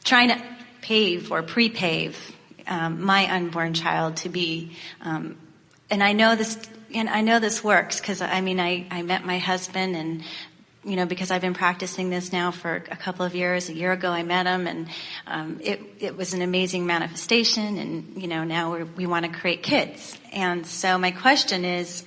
trying to pave or pre-pave my unborn child to be, and I know this works because I met my husband, and because I've been practicing this now for a couple of years. A year ago I met him, and it was an amazing manifestation, and now we want to create kids. And so my question is,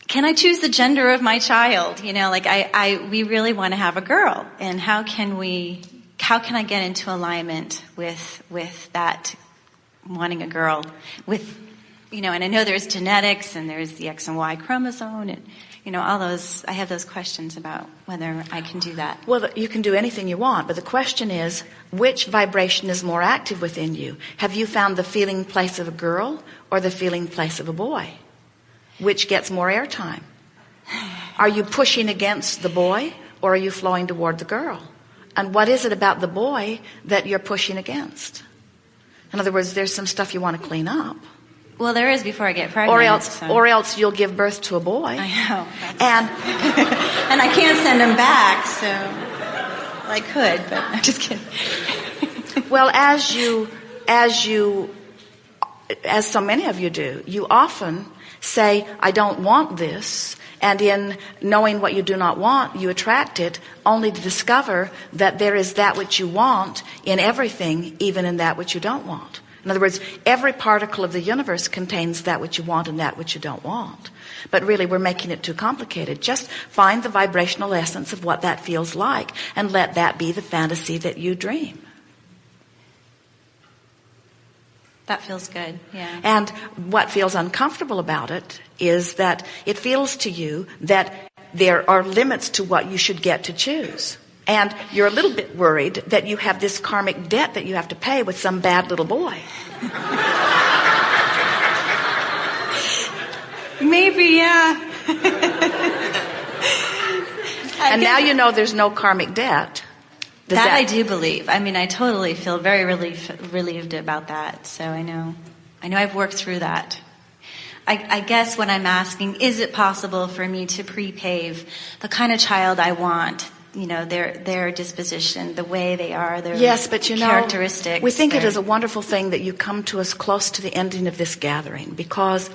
can I choose the gender of my child? We really want to have a girl, and how can I get into alignment with that, wanting a girl, and I know there's genetics and there's the X and Y chromosome, and all those. I have those questions about whether I can do that. Well, you can do anything you want, but the question is, which vibration is more active within you? Have you found the feeling place of a girl or the feeling place of a boy? Which gets more airtime? Are you pushing against the boy, or are you flowing toward the girl? And what is it about the boy that you're pushing against? In other words, there's some stuff you want to clean up. Well, there is before I get pregnant. Or else you'll give birth to a boy. I know. And and I can't send him back, so I could, but I'm just kidding. Well, as so many of you do, you often say, I don't want this. And in knowing what you do not want, you attract it, only to discover that there is that which you want in everything, even in that which you don't want. In other words, every particle of the universe contains that which you want and that which you don't want. But really, we're making it too complicated. Just find the vibrational essence of what that feels like, and let that be the fantasy that you dream. That feels good, yeah. And what feels uncomfortable about it is that it feels to you that there are limits to what you should get to choose. And you're a little bit worried that you have this karmic debt that you have to pay with some bad little boy. Maybe, yeah. And now you know there's no karmic debt. That I do believe. I totally feel very relieved about that. So I know I've worked through that. I guess what I'm asking, is it possible for me to pre-pave the kind of child I want? Their disposition, the way they are, their characteristics. We think it is a wonderful thing that you come to us close to the ending of this gathering, because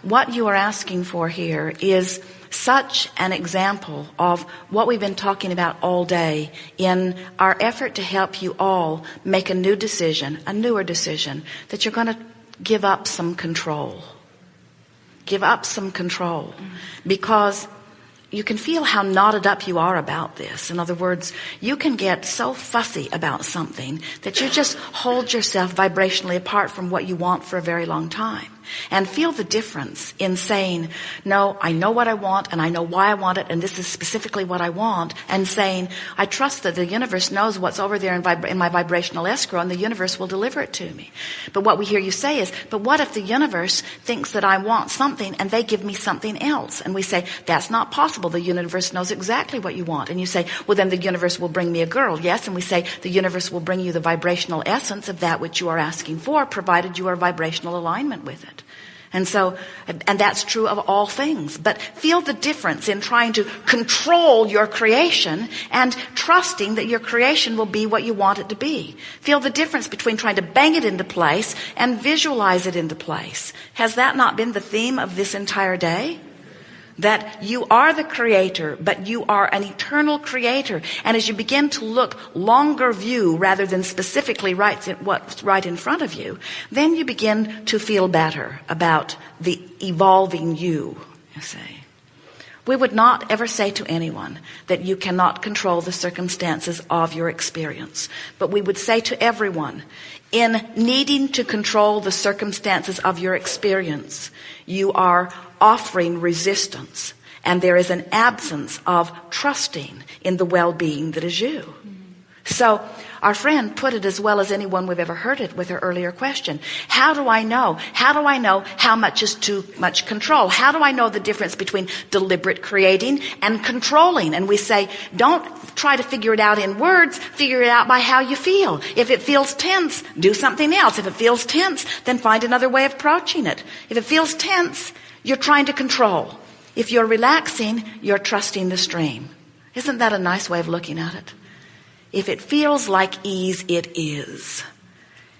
what you are asking for here is such an example of what we've been talking about all day in our effort to help you all make a newer decision, that you're going to give up some control. Give up some control. Because you can feel how knotted up you are about this. In other words, you can get so fussy about something that you just hold yourself vibrationally apart from what you want for a very long time. And feel the difference in saying, no, I know what I want and I know why I want it, and this is specifically what I want, and saying, I trust that the universe knows what's over there in my vibrational escrow, and the universe will deliver it to me. But what we hear you say is, but what if the universe thinks that I want something and they give me something else? And we say, that's not possible. The universe knows exactly what you want. And you say, well, then the universe will bring me a girl. Yes, and we say, the universe will bring you the vibrational essence of that which you are asking for, provided you are vibrational alignment with it. And so, and that's true of all things. But feel the difference in trying to control your creation and trusting that your creation will be what you want it to be. Feel the difference between trying to bang it into place and visualize it into place. Has that not been the theme of this entire day? That you are the creator, but you are an eternal creator. And as you begin to look longer view rather than specifically what's right in front of you, then you begin to feel better about the evolving you say. We would not ever say to anyone that you cannot control the circumstances of your experience. But we would say to everyone, in needing to control the circumstances of your experience, you are offering resistance, and there is an absence of trusting in the well-being that is you. So our friend put it as well as anyone we've ever heard it with her earlier question. How do I know? How do I know how much is too much control? How do I know the difference between deliberate creating and controlling? And we say, don't try to figure it out in words, figure it out by how you feel. If it feels tense, do something else. If it feels tense, then find another way of approaching it. If it feels tense, you're trying to control. If you're relaxing, you're trusting the stream. Isn't that a nice way of looking at it? If it feels like ease, it is.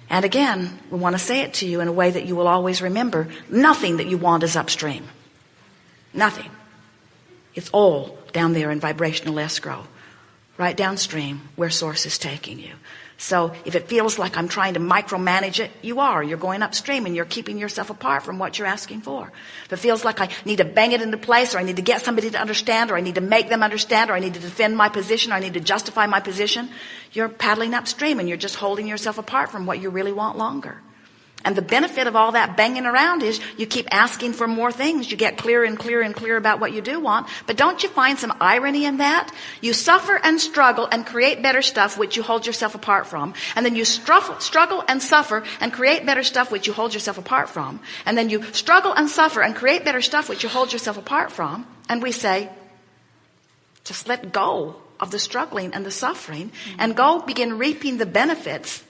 And again, we want to say it to you in a way that you will always remember. Nothing that you want is upstream. Nothing. It's all down there in vibrational escrow, right downstream where Source is taking you. So if it feels like I'm trying to micromanage it, you are. You're going upstream and you're keeping yourself apart from what you're asking for. If it feels like I need to bang it into place, or I need to get somebody to understand, or I need to make them understand, or I need to defend my position, or I need to justify my position, you're paddling upstream and you're just holding yourself apart from what you really want longer. And the benefit of all that banging around is you keep asking for more things. You get clearer and clearer and clearer about what you do want. But don't you find some irony in that? You suffer and struggle and create better stuff which you hold yourself apart from. And then you struggle and suffer and create better stuff which you hold yourself apart from. And then you struggle and suffer and create better stuff which you hold yourself apart from. And we say, just let go of the struggling and the suffering and go begin reaping the benefits.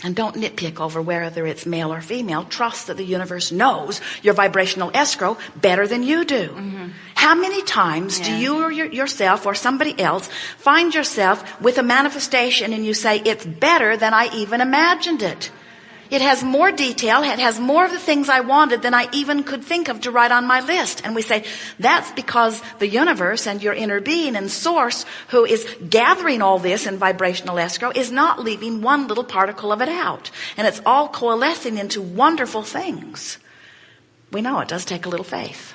And don't nitpick over whether it's male or female. Trust that the universe knows your vibrational escrow better than you do. Mm-hmm. How many times do you or yourself or somebody else find yourself with a manifestation and you say, it's better than I even imagined it? It has more detail. It has more of the things I wanted than I even could think of to write on my list. And we say, that's because the universe and your inner being and Source, who is gathering all this in vibrational escrow, is not leaving one little particle of it out. And it's all coalescing into wonderful things. We know it does take a little faith.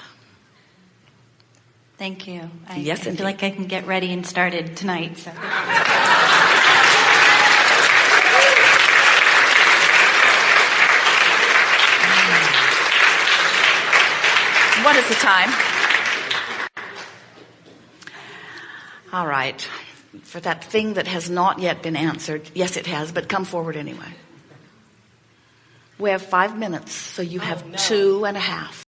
Thank you. Yes, I feel like I can get ready and started tonight. So. What is the time? All right. For that thing that has not yet been answered, yes, it has, but come forward anyway. We have 5 minutes, so you have 2.5.